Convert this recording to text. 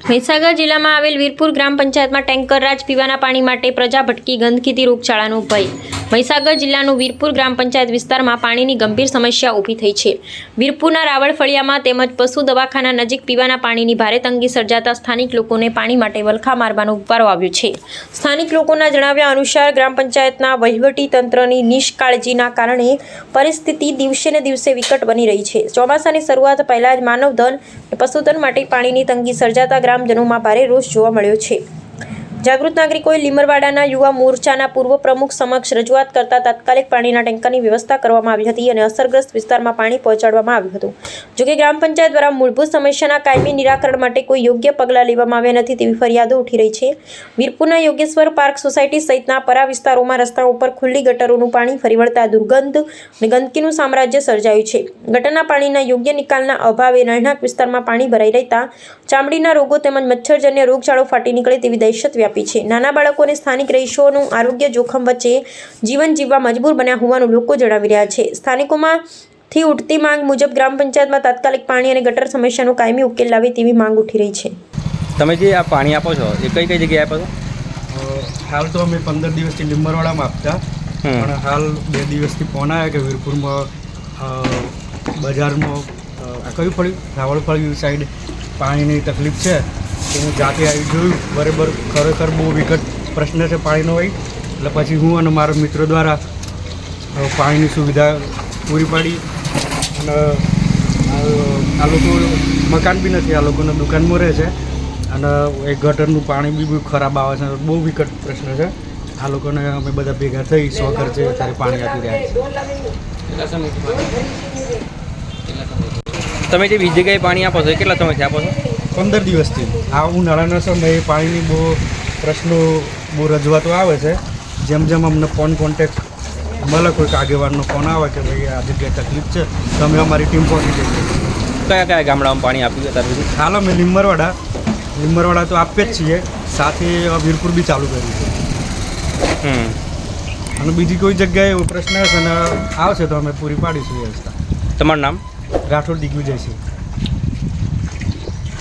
મહીસાગર જિલ્લામાં આવેલ વીરપુર ગ્રામ પંચાયતમાં ટેન્કર રાજ પીવાના પાણી માટે પ્રજા ભટકી ગંદકીથી રોગચાળાનો ભય. મહીસાગર જિલ્લાનું વીરપુર ગ્રામ પંચાયત વિસ્તારમાં પાણીની ગંભીર સમસ્યા ઊભી થઈ છે. વીરપુરના રાવળ ફળિયામાં તેમજ પશુ દવાખાના નજીક પીવાના પાણીની ભારે તંગી સર્જાતા સ્થાનિક લોકોને પાણી માટે વલખા મારવાનો વારો આવ્યો છે. સ્થાનિક લોકોના જણાવ્યા અનુસાર ગ્રામ પંચાયતના વહીવટી તંત્રની નિષ્કાળજીના કારણે પરિસ્થિતિ દિવસે ને દિવસે વિકટ બની રહી છે. ચોમાસાની શરૂઆત પહેલા જ માનવધન અને પશુધન માટે પાણીની તંગી સર્જાતા ગ્રામજનોમાં ભારે રોષ જોવા મળ્યો છે. જાગૃત નાગરિકોએ લીમરવાડાના યુવા મોરચાના પૂર્વ પ્રમુખ સમક્ષ રજૂઆત કરતા તાત્કાલિક પાણીના ટેન્કરની વ્યવસ્થા કરવામાં આવી હતી અને અસરગ્રસ્ત વિસ્તારમાં પાણી પહોંચાડવામાં આવ્યું હતું. જોકે ગ્રામ પંચાયત દ્વારા મૂળભૂત સમસ્યાના કાયમી નિરાકરણ માટે કોઈ યોગ્ય પગલાં લેવામાં આવ્યા નથી તેવી ફરિયાદો ઉઠી રહી છે. વીરપુરના યોગેશ્વર પાર્ક સોસાયટી સહિતના પરા વિસ્તારોમાં રસ્તાઓ ઉપર ખુલ્લી ગટરોનું પાણી ફરી વળતા દુર્ગંધ અને ગંદકીનું સામ્રાજ્ય સર્જાયું છે. ગટરના પાણીના યોગ્ય નિકાલના અભાવે રહેણાંક વિસ્તારમાં પાણી ભરાઈ રહેતા ચામડીના રોગો તેમજ મચ્છરજન્ય રોગચાળો ફાટી નીકળે તેવી દહેશત વ્યાપી છે. નાના બાળકો અને સ્થાનિક રહીશોનું આરોગ્ય જોખમ વચ્ચે જીવન જીવવા મજબૂર બન્યા હોવાનું લોકો જણાવી રહ્યા છે. સ્થાનિકોમાંથી ઉઠતી માંગ મુજબ ગ્રામ પંચાયતમાં તાત્કાલિક પાણી અને ગટર સમસ્યાનો કાયમી ઉકેલ લાવે તેવી માંગ ઉઠી રહી છે. તમે જે આ પાણી આપો છો એ કઈ કઈ જગ્યાએ આપો છો? હાલ તો અમે 15 દિવસથી લીંબરવાડામાં આપતા, પણ હાલ 2 દિવસથી ફોન આવ્યા કે વીરપુરમાં બજારમાં કયું ફળ્યું રાવળ ફળ્યું સાઈડ પાણીની તકલીફ છે. તો હું જાતે આવી જોયું, બરાબર ખરેખર બહુ વિકટ પ્રશ્ન છે પાણીનો હોય. એટલે પછી હું અને મારા મિત્રો દ્વારા પાણીની સુવિધા પૂરી પાડી. અને આ લોકો મકાન બી નથી, આ લોકોને દુકાનમાં રહે છે અને એ ગટરનું પાણી બી બહુ ખરાબ આવે છે. બહુ વિકટ પ્રશ્ન છે. આ લોકોને અમે બધા ભેગા થઈ સ્વખર્ચે અત્યારે પાણી આપી રહ્યા છીએ. તમે જે બીજી જગ્યાએ પાણી આપો છો એ કેટલા સમયથી આપો છો? 15 દિવસથી. આ ઉનાળાના સમયે પાણીની બહુ પ્રશ્નો, બહુ રજૂઆતો આવે છે. જેમ જેમ અમને ફોન કોન્ટેક્ટ મળે, કોઈક આગેવાનનો ફોન આવે કે ભાઈ આ જગ્યાએ તકલીફ છે, તો અમે અમારી ટીમ પહોંચી જઈએ. કયા કયા ગામડામાં પાણી આપ્યું અત્યાર સુધી? હાલ અમે લીંબરવાડા તો આપીએ જ છીએ, સાથે વીરપુર બી ચાલુ કર્યું છે. અને બીજી કોઈ જગ્યાએ એવો પ્રશ્ન હશે અને આવશે તો અમે પૂરી પાડીશું વ્યવસ્થા. તમારું નામ? રાઠોડ દિગ્વિજય છે.